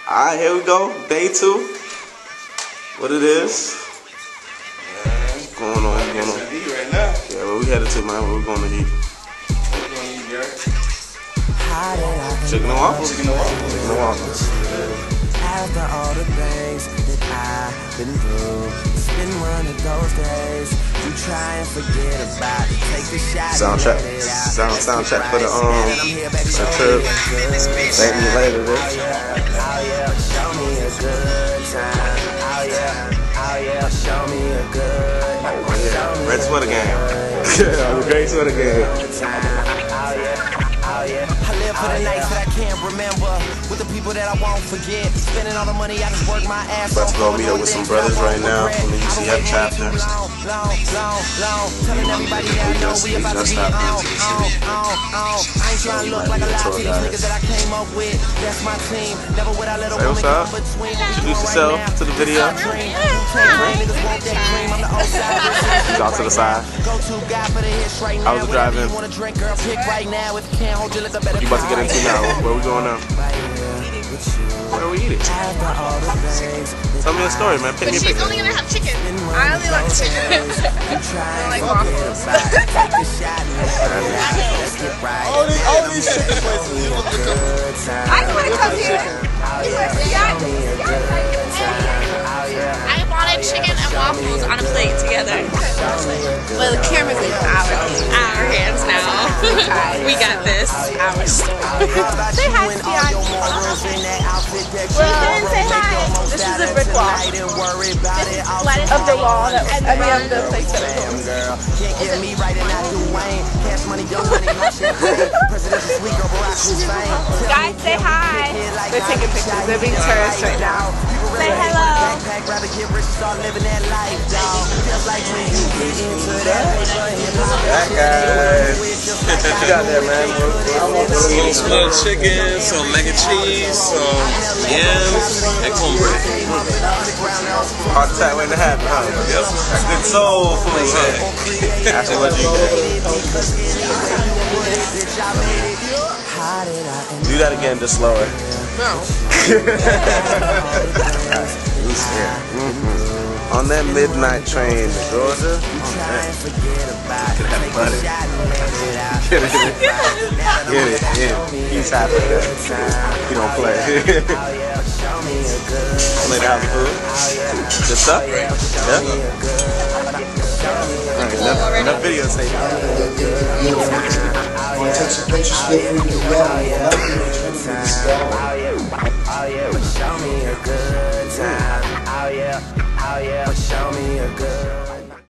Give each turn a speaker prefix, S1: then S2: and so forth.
S1: Alright, here we go. Day 2. What it is. What's going on?
S2: Right now.
S1: Yeah, where we headed to, man? Where we going to eat? Chicken and waffles? Chicken and waffles. Chicken and waffles.
S3: After all the things that I've been through, it's been one of those days you try and forget about it. Take the shot.
S1: Soundtrack. Soundtrack for the trip. Thank you later, bitch.
S3: Oh yeah, show me a good time. Oh yeah, show me a good.
S1: Red sweater game. Yeah, great sweater game.
S3: I live for the nights that I can't remember, with the people that I won't forget. Spending all the money I just work my ass off.
S1: About to go meet up with some brothers right now from the UCF chapter.
S3: Telling everybody that I know we about to be on. I ain't trying to look like a lot of these niggas that I came up with. That's my team. Never would I let a woman come between.
S1: Introduce yourself to the video. Out to the side. I was driving. What you about to get into now? Where we going now? Where we eating? Tell me a story, man. Pick me a picture.
S4: She's only gonna have chicken. I only like chicken. I don't like waffles.
S2: All these chicken places.
S4: I want to come here. I wanted chicken and waffles on a plate together. Well, the camera's in our hands now. We got this. Our story. Say hi to Dion. Say hi. This is a brick wall. This is of the wall that of the place that I told Guys, say hi. They're taking pictures. They're being tourists right now. Say hello.
S1: That guys. What you got there, man?
S2: Some smoked chicken, some mac and cheese, some yams, and cornbread.
S1: Heart attack waiting to happen, huh?
S2: Yep.
S1: That's good soul food, huh? Ashley, what you get? Do that again, just slower.
S4: No.
S1: On that midnight train to Georgia, get it. He's happy with that. He don't play. Made a house food. Good stuff? Yeah? Alright, enough video tape.
S5: Want to take some pictures? Feel free to
S3: show me a good time. Oh yeah, show me a good